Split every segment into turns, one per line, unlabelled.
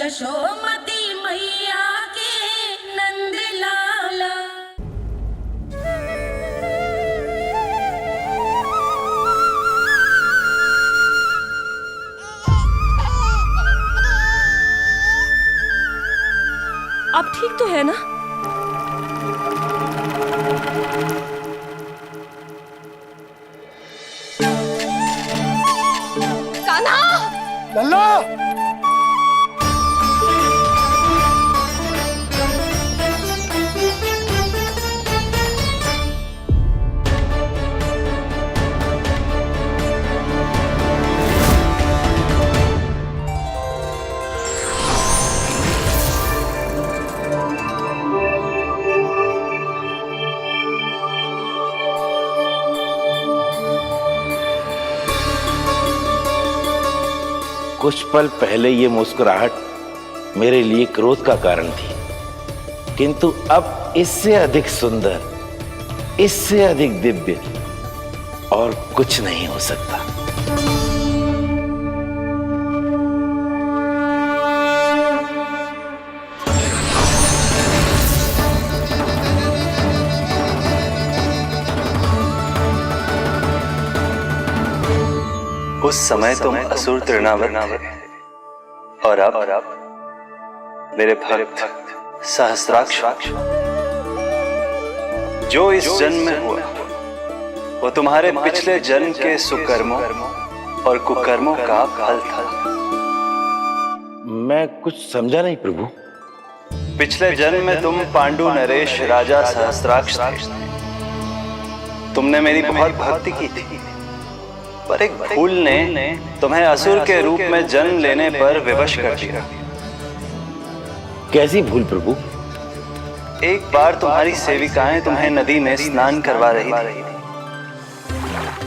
यशोमती मैया के नंद लाला।
अब ठीक तो है ना? कान्हा!
लल्ला!
कुछ पल पहले ये मुस्कुराहट मेरे लिए क्रोध का कारण थी, किंतु अब इससे अधिक सुंदर, इससे अधिक दिव्य और कुछ नहीं हो सकता।
उस समय तुम असुर तृणावर थे और अब मेरे भक्त सहस्राक्ष। जो इस जन्म में हुआ वो तुम्हारे पिछले जन्म के सुकर्मों और कुकर्मों का फल था।
मैं कुछ समझा नहीं प्रभु।
पिछले जन्म में तुम पांडु नरेश राजा सहस्राक्ष थे। तुमने मेरी बहुत भक्ति की थी, पर एक भूल ने तुम्हें असुर के रूप में जन्म लेने पर विवश कर दिया।
कैसी भूल प्रभु?
एक बार तुम्हारी सेविकाएं तुम्हें नदी में स्नान करवा रही थी।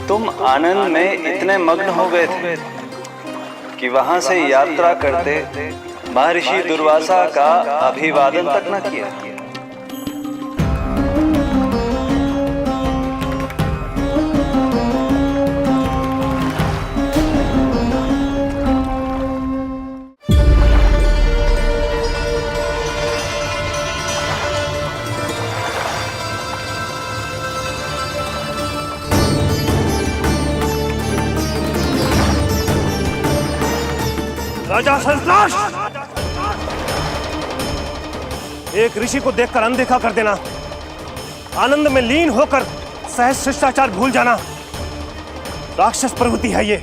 तुम आनंद में इतने मग्न हो गए थे कि वहां से यात्रा करते महर्षि दुर्वासा का अभिवादन तक न किया।
राजा सहस्त्राक्ष! एक ऋषि को देखकर अनदेखा कर देना, आनंद में लीन होकर सहज शिष्टाचार भूल जाना, राक्षस प्रवृत्ति है ये।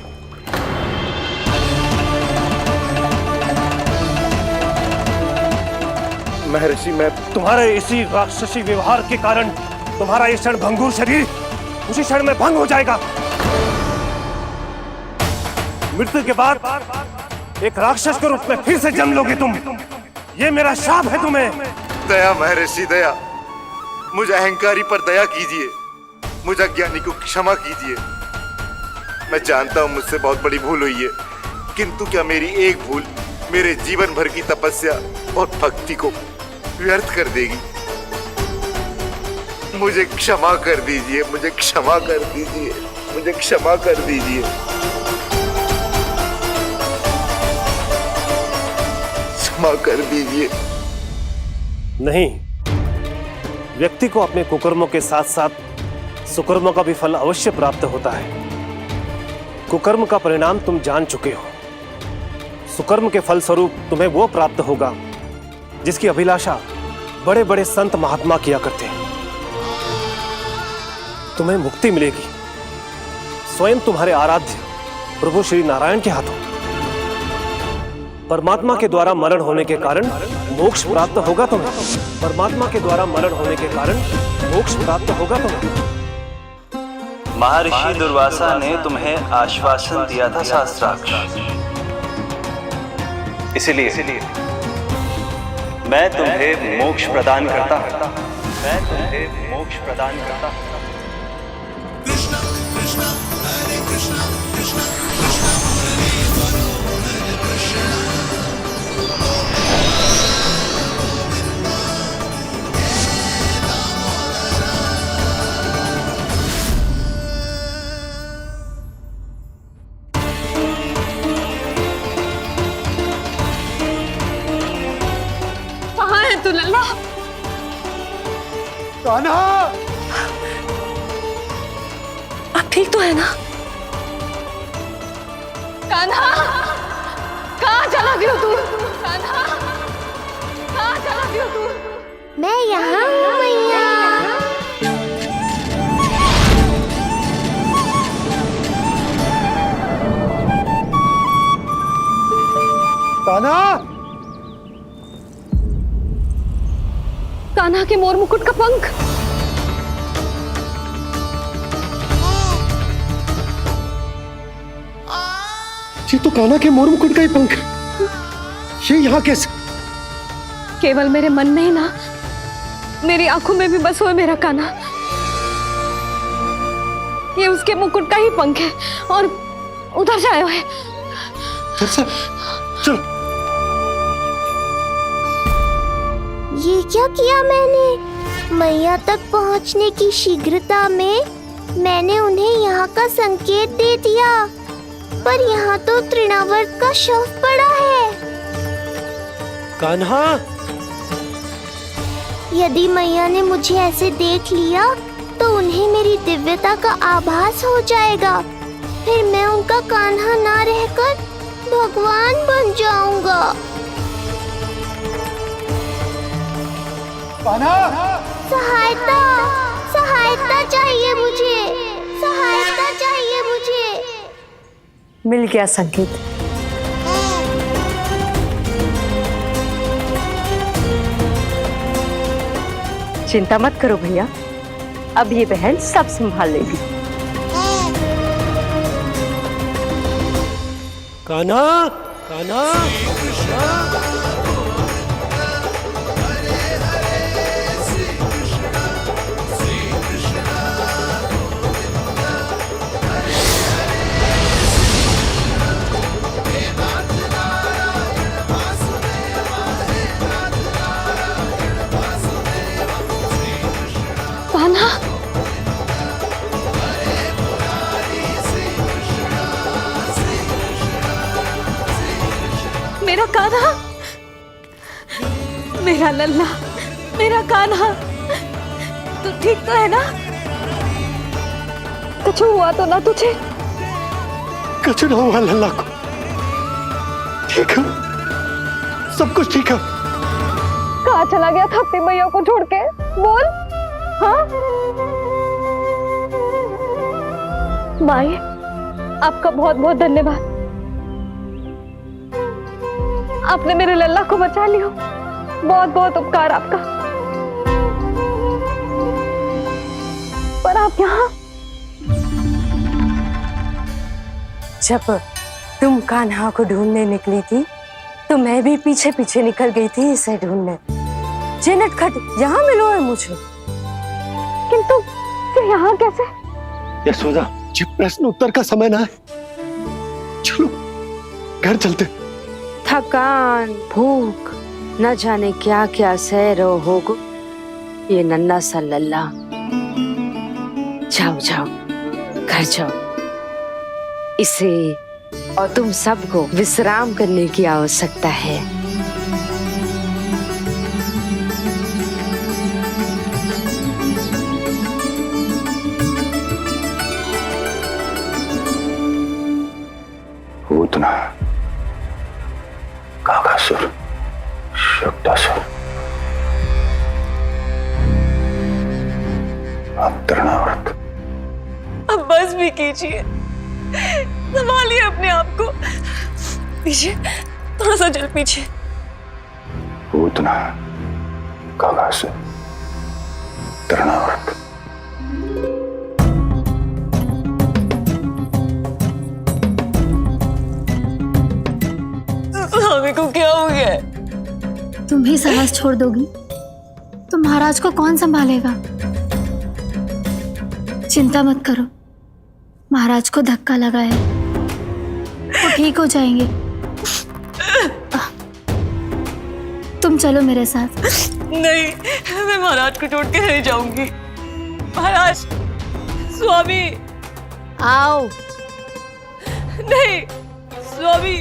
महर्षि, मैं तुम्हारे इसी राक्षसी व्यवहार के कारण तुम्हारा ये क्षण भंगुर शरीर उसी क्षण में भंग हो जाएगा। मृत्यु के बाद एक राक्षस के रूप में फिर से जन्म लोगे तुम। ये मेरा शाप है तुम्हें।
दया महर्षि, दया। मुझ अहंकारी पर दया कीजिए, मुझ अज्ञानी को क्षमा कीजिए। मैं जानता हूं मुझसे बहुत बड़ी भूल हुई है, किंतु क्या मेरी एक भूल मेरे जीवन भर की तपस्या और भक्ति को व्यर्थ कर देगी? मुझे क्षमा कर दीजिए, मुझे क्षमा कर दीजिए, मुझे क्षमा कर दीजिए। क्षमा कर दीजिए।
नहीं, व्यक्ति को अपने कुकर्मों के साथ साथ सुकर्मों का भी फल अवश्य प्राप्त होता है। कुकर्म का परिणाम तुम जान चुके हो। सुकर्म के फल स्वरूप तुम्हें वो प्राप्त होगा जिसकी अभिलाषा बड़े बड़े संत महात्मा किया करते हैं। तुम्हें मुक्ति मिलेगी स्वयं तुम्हारे आराध्य प्रभु श्री नारायण के हाथों। परमात्मा के द्वारा मरण होने के कारण मोक्ष प्राप्त होगा तुम्हें। परमात्मा के द्वारा मरण होने के कारण मोक्ष प्राप्त होगा तुम्हें।
महर्षि दुर्वासा ने तुम्हें आश्वासन दिया था सहस्त्राक्ष, इसलिए मैं तुम्हें मोक्ष प्रदान करता हूं। मैं तुम्हें मोक्ष प्रदान करता हूं।
कृष्णा कृष्णा हरे कृष्णा कृष्णा कृष्णा हरे हरे कृष्णा।
तू लल्ला?
कान्हा!
अब ठीक तो है ना? कान्हा, कहाँ चला गया तू? कान्हा, कहाँ चला गया तू?
मैं यहाँ हूँ मैया।
कान्हा!
कान्हा के मोर मुकुट का पंख।
ये तो कान्हा के मोर मुकुट का ही पंख है। ये यहाँ कैसे?
केवल मेरे मन में ही ना, मेरी आंखों में भी बस हुआ मेरा कान्हा। ये उसके मुकुट का ही पंख है और उधर से आया है।
चलो।
ये क्या किया मैंने? मैया तक पहुँचने की शीघ्रता में मैंने उन्हें यहाँ का संकेत दे दिया, पर यहाँ तो तृणावर्त का शव पड़ा है।
कान्हा!
यदि मैया ने मुझे ऐसे देख लिया तो उन्हें मेरी दिव्यता का आभास हो जाएगा। फिर मैं उनका कान्हा ना रहकर भगवान बन जाऊंगा। सहायता, सहायता चाहिए मुझे, सहायता चाहिए मुझे।
मिल गया संकेत। चिंता मत करो भैया, अब ये बहन सब संभाल लेगी।
कान्हा! कान्हा!
कान्हा, मेरा कान्हा, मेरा लल्ला, मेरा कान्हा, तू ठीक तो है ना? कुछ हुआ तो ना तुझे?
कुछ ना हुआ लल्ला को। ठीक है, सब कुछ ठीक है।
कहाँ चला गया था अपनी मैया को छोड़ के? बोल। हाँ माई, आपका बहुत बहुत धन्यवाद। आपने मेरे लल्ला को बचा लिया। बहुत बहुत उपकार आपका। पर आप यहाँ?
जब तुम कान्हा को ढूंढने निकली थी तो मैं भी पीछे पीछे निकल गई थी इसे ढूंढने। जे नटखट यहाँ मिलो है मुझे।
किंतु फिर यहाँ कैसे?
यशोदा, ये प्रश्न उत्तर का समय ना है। चलो घर चलते।
थकान, भूख, न जाने क्या क्या सह रहो होगो ये नन्ना सा लल्ला। जाओ जाओ, घर जाओ। इसे और तुम सबको विश्राम करने की आवश्यकता है।
पूतना, काकासुर, शुक्तासुर, अब तृणावर्त।
अब बस भी कीजिए, संभालिए अपने आप को। पीछे, थोड़ा सा जल पीछे।
पूतना, काकासुर, तृणावर्त।
स्वामी को क्या हो गया है?
तुम ही साहस छोड़ दोगी तो महाराज को कौन संभालेगा? चिंता मत करो, महाराज को धक्का लगा है, वो ठीक हो जाएंगे। तुम चलो मेरे साथ।
नहीं, मैं महाराज को छोड़ के नहीं जाऊंगी। महाराज, स्वामी,
आओ।
नहीं, स्वामी,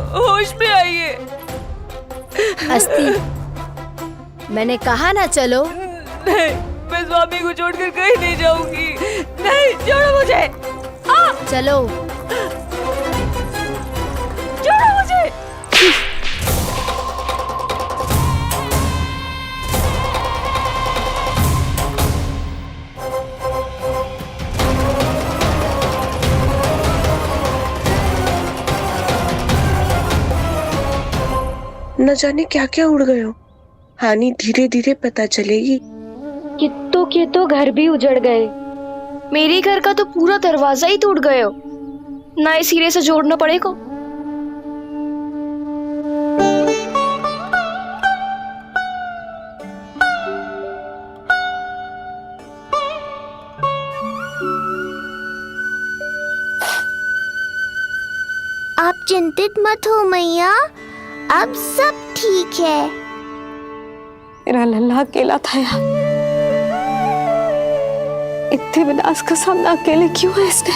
होश में आइए।
अस्ति मैंने कहा ना चलो।
नहीं, मैं स्वामी को छोड़कर कहीं नहीं जाऊंगी। नहीं, छोड़ो मुझे।
चलो।
छोड़ो मुझे।
न जाने क्या क्या उड़ गए हो। हानि धीरे धीरे पता चलेगी।
कित्तों के तो घर भी उजड़ गए।
मेरे घर का तो पूरा दरवाजा ही टूट गए हो। नए सिरे से जोड़ना पड़ेगा।
आप चिंतित मत हो मैया, अब सब ठीक है।
मेरा लल्ला अकेला था यार। इतने विनाश का सामना अकेले क्यों है इसने?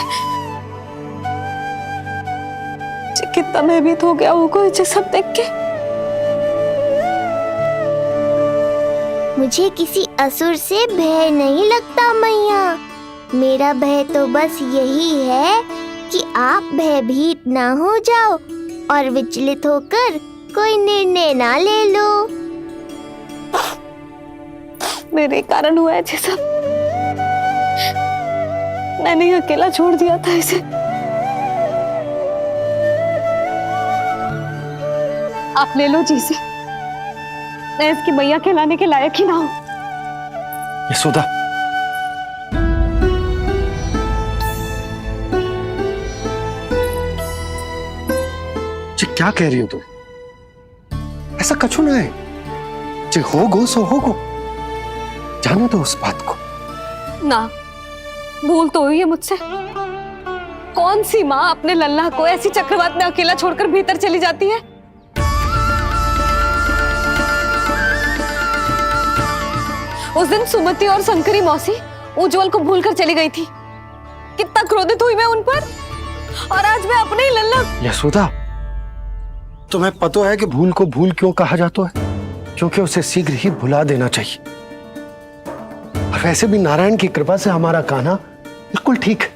कितना भयभीत हो गया होगा इसे सब देख के।
मुझे किसी असुर से भय नहीं लगता मैया। मेरा भय तो बस यही है कि आप भयभीत ना हो जाओ और विचलित होकर कोई निर्णय ना ले लो।
मेरे कारण हुआ है ये सब। मैंने ही अकेला छोड़ दिया था इसे। आप ले लो जी से। मैं इसकी मैया कहलाने के लायक ही ना हूं।
यशोदा, ये क्या कह रही हो तुम? ऐसा कछु ना है। जे होगो सो होगो। जाने दो उस बात को।
ना, भूल तो हुई है मुझसे। कौन सी माँ अपने लल्ला को ऐसी चक्रवात में अकेला छोड़कर भीतर चली जाती है? उस दिन सुमति और शंकरी मौसी उज्जवल को भूलकर चली गई थी। कितना क्रोधित हुई मैं उन पर। और आज मैं अपने ही लल्ला।
यशोदा, तुम्हें पता है कि भूल को भूल क्यों कहा जाता है? क्योंकि उसे शीघ्र ही भुला देना चाहिए। और वैसे भी नारायण की कृपा से हमारा कान्हा बिल्कुल ठीक है।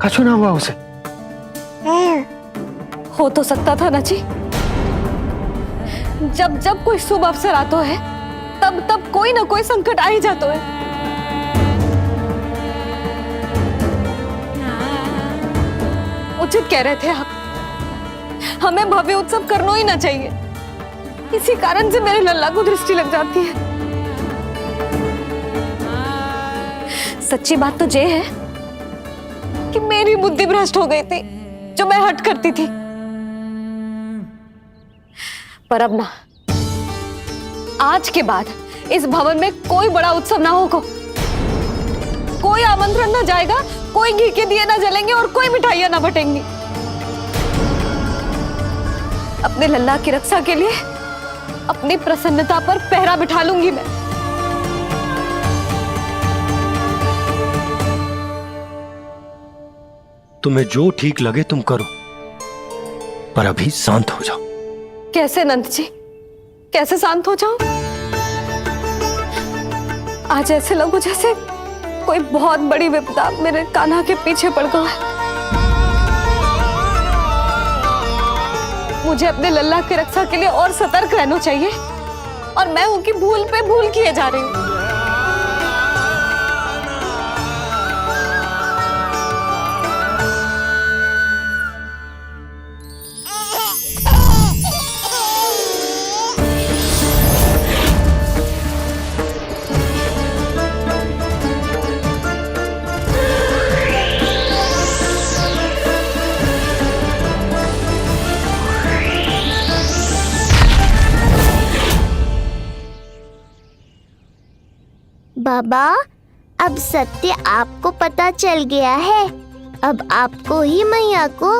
कछु ना हुआ उसे।
हो तो सकता था ना जी। जब जब कोई शुभ अवसर आता है तब तब कोई ना कोई संकट आ ही जाता है। उचित कह रहे थे आप। हमें भव्य उत्सव करना ही ना चाहिए। इसी कारण से मेरे लल्ला को दृष्टि लग जाती है। सच्ची बात तो ये है कि मेरी बुद्धि भ्रष्ट हो गई थी जो मैं हट करती थी। पर अब ना, आज के बाद इस भवन में कोई बड़ा उत्सव ना होगा। कोई आमंत्रण ना जाएगा, कोई घी के दिए ना जलेंगे और कोई मिठाइयां ना बटेंगी। अपने लल्ला की रक्षा के लिए अपनी प्रसन्नता पर पहरा बिठा लूंगी मैं।
तुम्हें जो ठीक लगे तुम करो, पर अभी शांत हो जाओ।
कैसे नंद जी, कैसे शांत हो जाऊं? आज ऐसे लगो जैसे कोई बहुत बड़ी विपदा मेरे कान्हा के पीछे पड़ गया है। मुझे अपने लल्ला की रक्षा के लिए और सतर्क रहना चाहिए और मैं उनकी भूल पे भूल किए जा रही हूँ।
बाबा, अब सत्य आपको पता चल गया है। अब आपको ही मैया को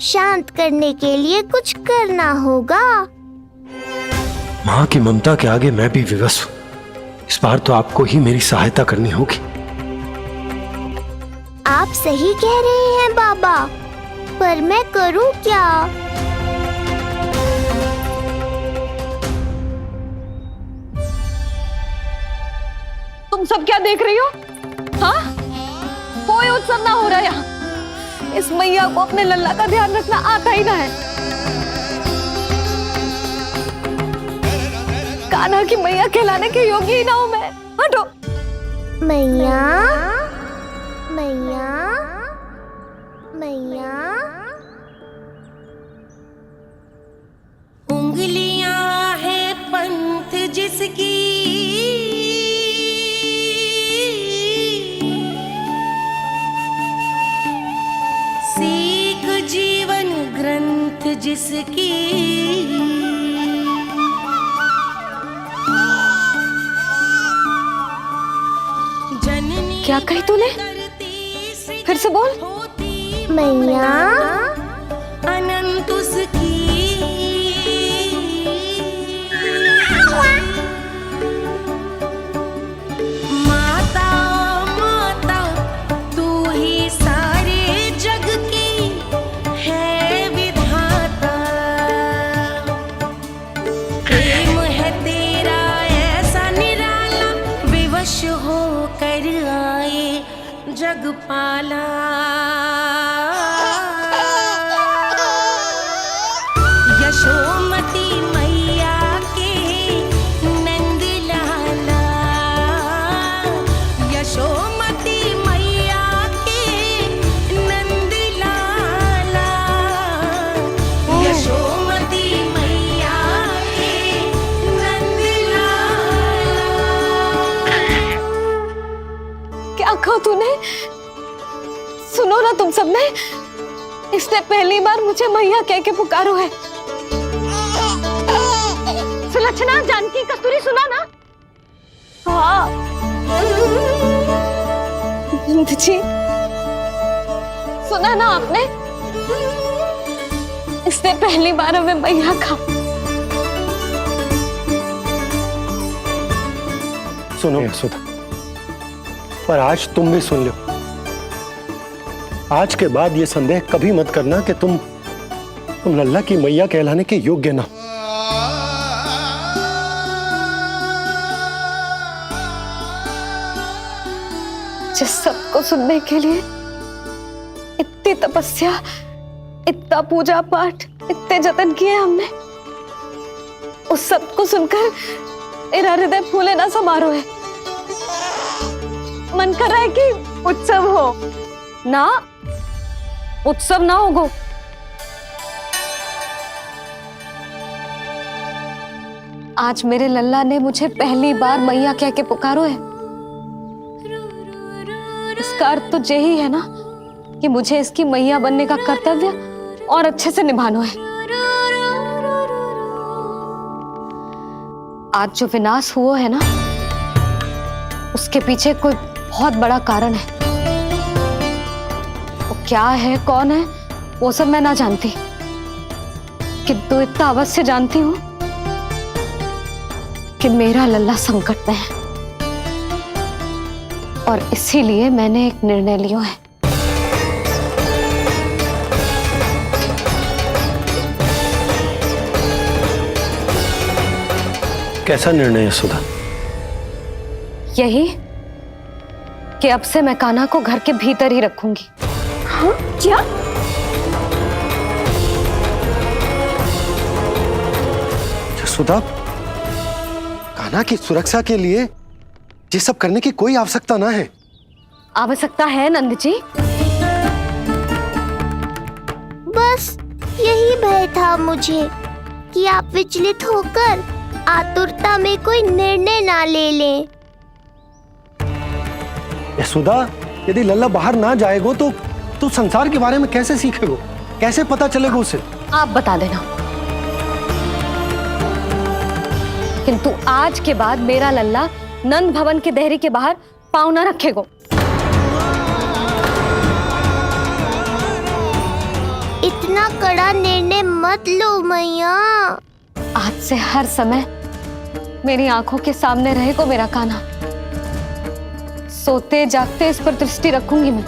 शांत करने के लिए कुछ करना होगा।
माँ की ममता के आगे मैं भी विवश हूँ। इस बार तो आपको ही मेरी सहायता करनी होगी।
आप सही कह रहे हैं बाबा, पर मैं करूं क्या?
तुम सब क्या देख रही हो? हाँ, कोई उत्सव ना हो रहा यहाँ। इस मैया को अपने लल्ला का ध्यान रखना आता ही ना है। कान्हा की मैया कहलाने के योग्य ही ना हूं मैं। हटो।
मैया, मैया, मैया।
उंगलियां है पंथ जिसकी, सीख जीवन ग्रंथ जिसकी, जननी
क्या कही तूने? फिर से बोल।
मैया,
अनंत उसकी, माता माता तू ही सारे जग की है विधाता। प्रेम है तेरा ऐसा निराला, विवश होकर आए जग पाला। यशोमती मैया के नंद लाला, यशोमती मैया के नंद लाला, यशोमती मैया के नंद लाला।
क्या कहा तूने? सुनो ना तुम सबने, इसने पहली बार मुझे मैया कह के पुकारो है। सुलक्षणा, जानकी, कस्तूरी, सुना ना? हाँ जी, सुना ना आपने? इसने पहली बार हमें मैया कहा।
सुनो सुधा, पर आज तुम भी सुन लो। आज के बाद ये संदेह कभी मत करना कि तुम लल्ला की मैया कहलाने के योग्य ना।
जिस सबको सुनने के लिए इतनी तपस्या, इतना पूजा पाठ, इतने जतन किए हमने, उस सब को सुनकर मेरा हृदय फूले ना समारोह है। मन कर रहा है कि उत्सव हो ना, उत्सव ना होगो। आज मेरे लल्ला ने मुझे पहली बार मैया कह के पुकारो है। इसका अर्थ तो यही है ना कि मुझे इसकी मैया बनने का कर्तव्य और अच्छे से निभाना है। आज जो विनाश हुआ है ना, उसके पीछे कोई बहुत बड़ा कारण है। वो क्या है, कौन है, वो सब मैं ना जानती, किंतु इतना अवश्य जानती हूं कि मेरा लल्ला संकट में है, और इसीलिए मैंने एक निर्णय लिया है।
कैसा निर्णय है सुधा?
यही कि अब से मैं कान्हा को घर के भीतर ही रखूंगी। हाँ? क्या?
सुधा, कान्हा की सुरक्षा के लिए ये सब करने की कोई आवश्यकता ना है।
आवश्यकता है नंद जी।
बस यही भय था मुझे कि आप विचलित होकर आतुरता में कोई निर्णय ना ले लें।
यशोदा, यदि लल्ला बाहर ना जाएगा तो संसार के बारे में कैसे सीखेगा, कैसे पता चलेगा उसे?
आप बता देना। किंतु आज के बाद मेरा लल्ला नंद भवन के देहरी के बाहर पाँव न रखेगा।
इतना कड़ा निर्णय मत लो मैया।
आज से हर समय मेरी आंखों के सामने रहेगा मेरा कान्हा। सोते जागते इस पर दृष्टि रखूंगी मैं।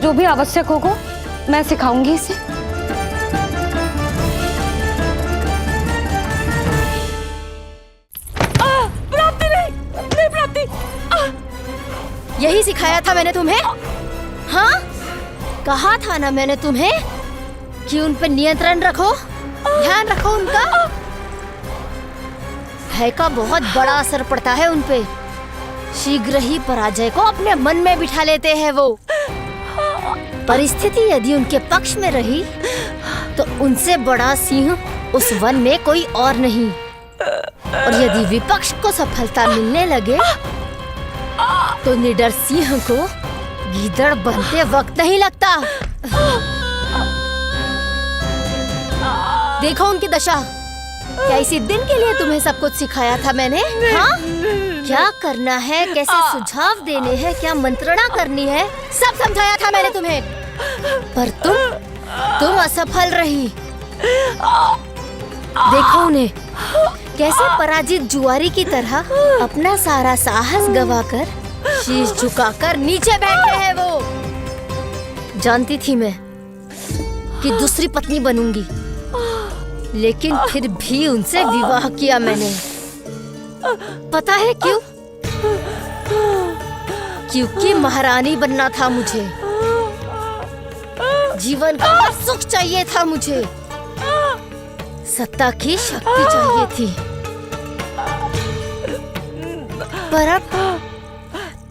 जो भी आवश्यक होगा मैं सिखाऊंगी इसे। प्राप्ति नहीं, प्राप्ति।
यही सिखाया था मैंने तुम्हें? हाँ, कहा था ना मैंने तुम्हें कि उन पे नियंत्रण रखो, ध्यान रखो उनका। भय का बहुत बड़ा असर पड़ता है उन पे। शीघ्र ही पराजय को अपने मन में बिठा लेते हैं वो। परिस्थिति यदि उनके पक्ष में रही तो उनसे बड़ा सिंह उस वन में कोई और नहीं। और यदि विपक्ष को सफलता मिलने लगे तो निडर सिंह को गीदड़ बनते वक्त नहीं लगता। देखो उनकी दशा। क्या इसी दिन के लिए तुम्हें सब कुछ सिखाया था मैंने? हाँ? क्या करना है, कैसे सुझाव देने हैं, क्या मंत्रणा करनी है, सब समझाया था मैंने तुम्हें। पर तुम असफल रही। देखो उन्हें, कैसे पराजित जुआरी की तरह अपना सारा साहस गवाकर शीश झुकाकर नीचे बैठे हैं वो। जानती थी मैं कि दूसरी पत्नी बनूंगी, लेकिन फिर भी उनसे विवाह किया मैंने। पता है क्यों? क्योंकि महारानी बनना था मुझे। जीवन का हर सुख चाहिए था मुझे। सत्ता की शक्ति चाहिए थी।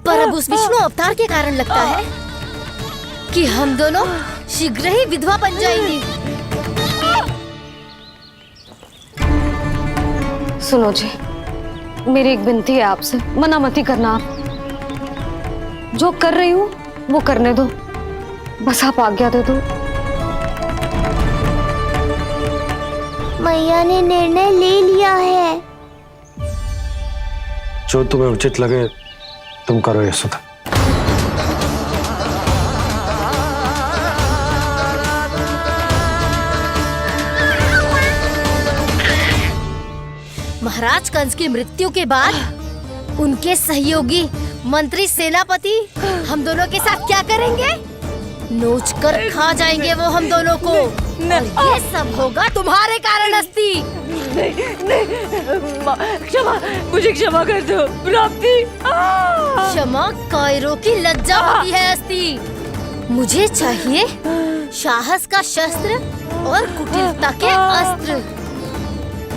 पर अब उस विष्णु अवतार के कारण लगता है कि हम दोनों शीघ्र ही विधवा बन जाएंगी।
सुनो जी, मेरी एक विनती है आपसे, मना मत ही करना। आप जो कर रही हूँ वो करने दो, बस आप आज्ञा दे दो।
मैया ने निर्णय ले लिया है।
जो तुम्हें उचित लगे तुम करो यशोदा।
महाराज कंस की मृत्यु के बाद उनके सहयोगी मंत्री सेनापति हम दोनों के साथ क्या करेंगे? नोच कर खा जाएंगे वो हम दोनों को। और ये सब होगा तुम्हारे कारण अस्ति।
क्षमा, मुझे क्षमा कर दो प्राप्ति।
क्षमा कायरों की लज्जा होती है अस्ति। मुझे चाहिए साहस का शस्त्र और कुटिलता के अस्त्र।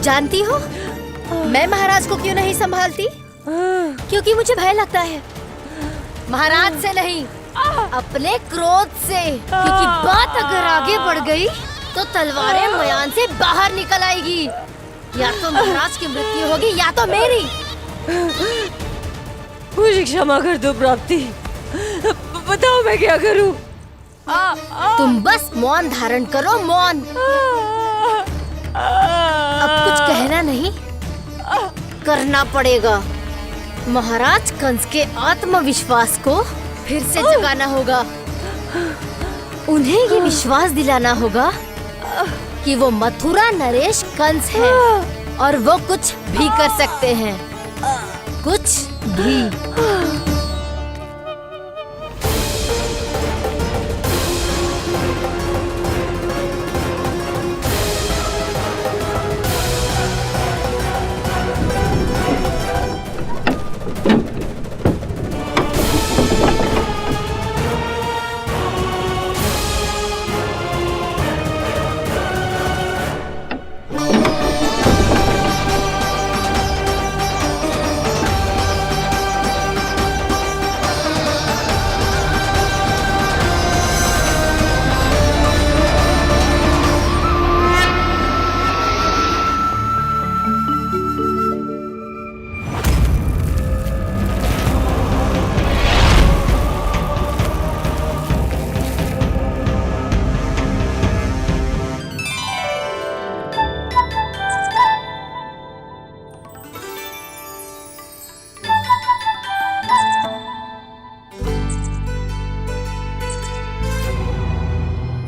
जानती हो मैं महाराज को क्यों नहीं संभालती? क्योंकि मुझे भय लगता है। महाराज से नहीं, अपने क्रोध से। क्योंकि बात अगर आगे बढ़ गई तो तलवारें मयान से बाहर निकल आएगी। या तो महाराज की मृत्यु होगी या तो मेरी।
मुझे क्षमा कर दो प्राप्ति। बताओ मैं क्या करूं?
तुम बस मौन धारण करो, मौन। अब कुछ कहना नहीं, करना पड़ेगा। महाराज कंस के आत्मविश्वास को फिर से जगाना होगा। उन्हें ये विश्वास दिलाना होगा कि वो मथुरा नरेश कंस है और वो कुछ भी कर सकते हैं, कुछ भी।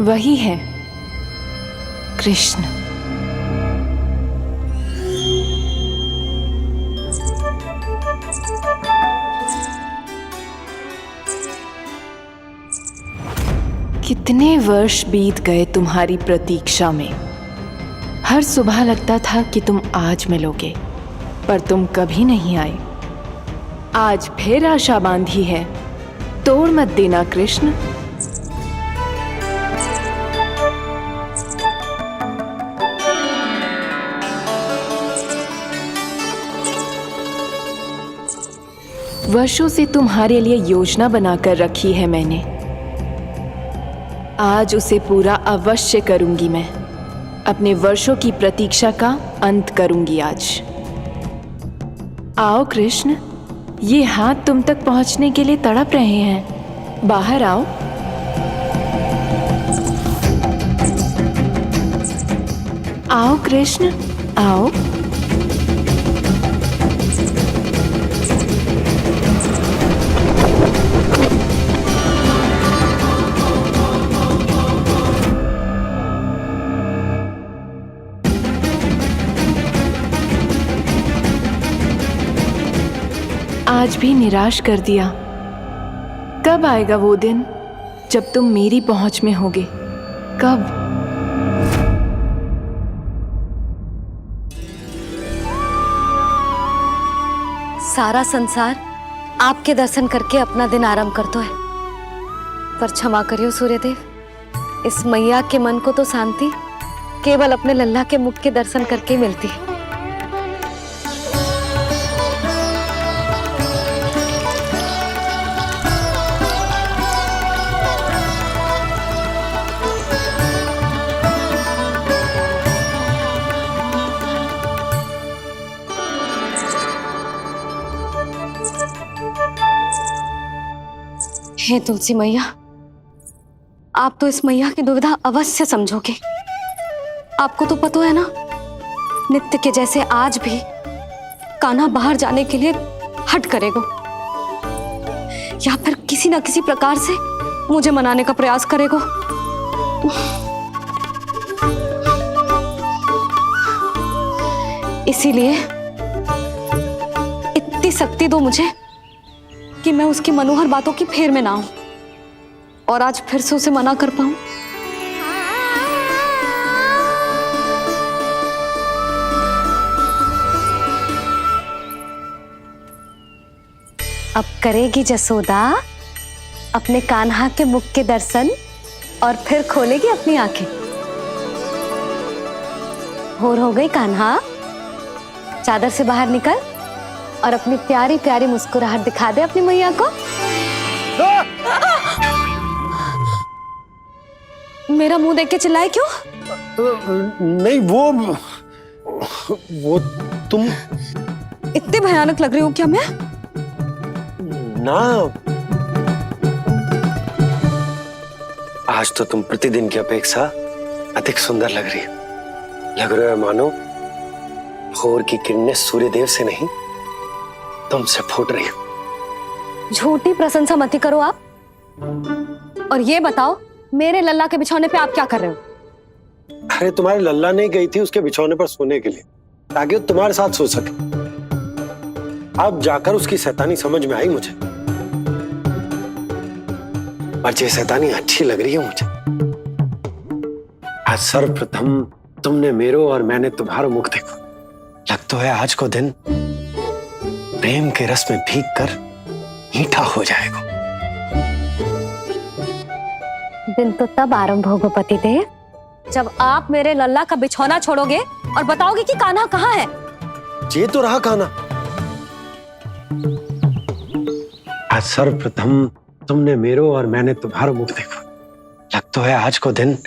वही है कृष्ण। कितने वर्ष बीत गए तुम्हारी प्रतीक्षा में। हर सुबह लगता था कि तुम आज मिलोगे, पर तुम कभी नहीं आए। आज फिर आशा बांधी है तोड़ मत देना कृष्ण। वर्षों से तुम्हारे लिए योजना बनाकर रखी है मैंने, आज उसे पूरा अवश्य करूंगी मैं। अपने वर्षों की प्रतीक्षा का अंत करूंगी आज। आओ कृष्ण, ये हाथ तुम तक पहुंचने के लिए तड़प रहे हैं। बाहर आओ। आओ कृष्ण, आओ। आज भी निराश कर दिया। कब आएगा वो दिन जब तुम मेरी पहुंच में होगे? कब?
सारा संसार आपके दर्शन करके अपना दिन आरंभ करता है, पर क्षमा करियो सूर्यदेव, इस मैया के मन को तो शांति केवल अपने लल्ला के मुख के दर्शन करके ही मिलती है। हे तुलसी मैया, आप तो इस मैया की दुविधा अवश्य समझोगे। आपको तो पता है ना, नित्य के जैसे आज भी कान्हा बाहर जाने के लिए हट करेगा, या फिर किसी ना किसी प्रकार से मुझे मनाने का प्रयास करेगा। इसीलिए इतनी शक्ति दो मुझे कि मैं उसकी मनोहर बातों की फेर में ना हूं और आज फिर से उसे मना कर पाऊं। अब करेगी जसोदा अपने कान्हा के मुख के दर्शन और फिर खोलेगी अपनी आंखें। होर हो गई कान्हा, चादर से बाहर निकल और अपनी प्यारी प्यारी मुस्कुराहट दिखा दे अपनी मैया को। मेरा मुंह देख के चिल्लाए क्यों?
नहीं, वो तुम
इतने भयानक लग रही हो क्या मैं?
ना, आज तो तुम प्रतिदिन की अपेक्षा अधिक सुंदर लग रही हो। लग रहा है मानो भोर की किरणें सूर्यदेव से नहीं तुमसे फूट रही हो।
झूठी प्रशंसा मत करो आप। और ये बताओ, मेरे लल्ला के बिछौने पे आप क्या कर रहे हो?
अरे तुम्हारी लल्ला नहीं गई थी उसके बिछौने पर सोने के लिए, ताकि वो तुम्हारे साथ सो सके। अब जाकर उसकी शैतानी समझ में आई मुझे, और ये शैतानी अच्छी लग रही है मुझे। आज सर्वप्रथम तुमने मेरो और मैंने तुम्हारा मुख देखो। लग तो है आज को दिन प्रेम के रस में भीग कर मीठा हो जाएगा।
दिन तो तब आरंभ होगा पतिदेव, जब आप मेरे लल्ला का बिछौना छोड़ोगे और बताओगे कि कान्हा कहाँ है।
ये तो रहा कान्हा। आज सर्वप्रथम तुमने मेरो और मैंने तुम्हारा मुख देखो। लग तो है आज को दिन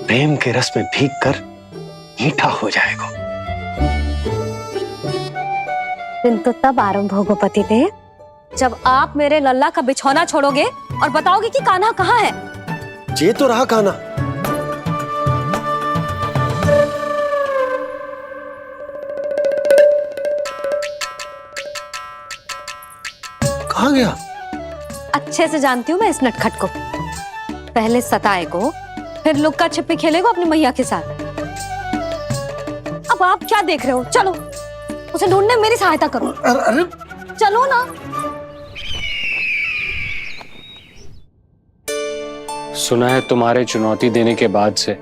प्रेम के रस में भीग कर मीठा हो जाएगा।
दिन तो तब आरंभ होगा पतिदेव, जब आप मेरे लल्ला का बिछौना छोड़ोगे और बताओगे कि कान्हा कहाँ है।
ये तो रहा कान्हा। कहाँ गया?
अच्छे से जानती हूँ मैं इस नटखट को। पहले सताएगो, फिर लुक्का छिपी खेलेगो अपनी मैया के साथ। अब आप क्या देख रहे हो? चलो उसे ढूंढने में मेरी सहायता करो।
अरे
चलो ना।
सुना है तुम्हारे चुनौती देने के बाद से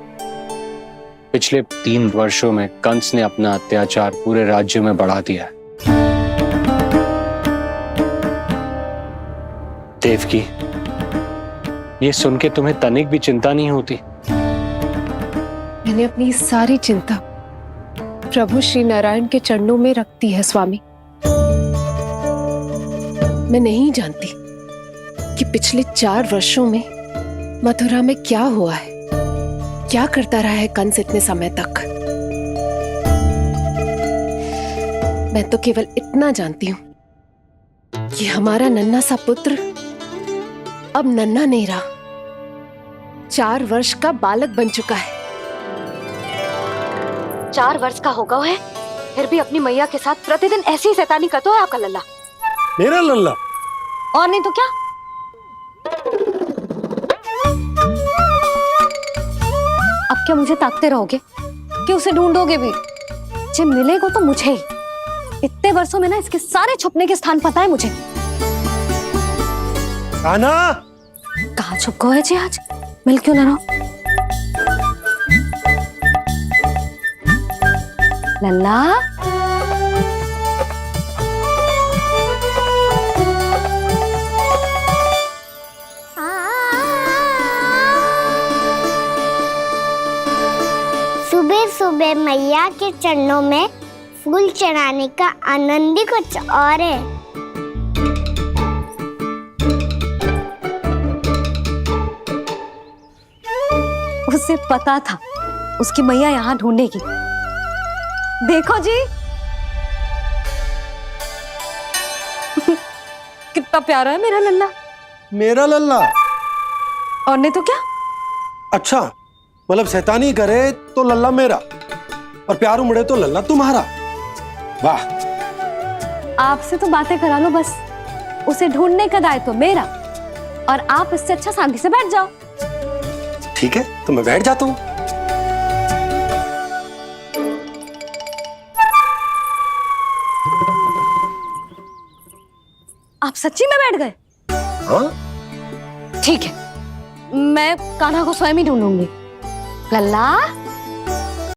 पिछले 3 वर्षों में कंस ने अपना अत्याचार पूरे राज्य में बढ़ा दिया है। देवकी, ये सुन के तुम्हें तनिक भी चिंता नहीं होती?
मैंने अपनी सारी चिंता प्रभु श्री नारायण के चरणों में रख दी है स्वामी। मैं नहीं जानती कि पिछले 4 वर्षों में मथुरा में क्या हुआ है, क्या करता रहा है कंस इतने समय तक। मैं तो केवल इतना जानती हूं कि हमारा नन्हा सा पुत्र अब नन्हा नहीं रहा, 4 वर्ष का बालक बन चुका है।
4 वर्ष का होगा है, फिर भी अपनी मैया के साथ प्रतिदिन ऐसी ही शैतानी करता है आपका लल्ला।
मेरा लल्ला?
और नहीं तो क्या। अब क्या मुझे ताकते रहोगे कि उसे ढूंढोगे भी? जब मिलेगा तो मुझे ही। इतने वर्षों में ना इसके सारे छुपने के स्थान पता है मुझे।
कान्हा,
कहाँ छुप गए जी आज? मिल क्यों ना रहो? लल्ला,
सुबह सुबह मैया के चरणों में फूल चढ़ाने का आनंद ही कुछ और है।
उसे पता था उसकी मैया यहाँ ढूंढेगी। देखो जी कितना प्यारा है मेरा लल्ला।
मेरा लल्ला?
और नहीं तो क्या।
अच्छा, मतलब शैतानी करे तो लल्ला मेरा और प्यार उमड़े तो लल्ला तुम्हारा। वाह।
आपसे तो बातें करा लो बस, उसे ढूंढने का दायित्व मेरा, और आप इससे अच्छा शांति से बैठ जाओ।
ठीक है, तो मैं बैठ जाता हूँ।
आप सच्ची में बैठ गए?
हाँ?
ठीक है, मैं कान्हा को स्वयं ही ढूंढूंगी। लल्ला,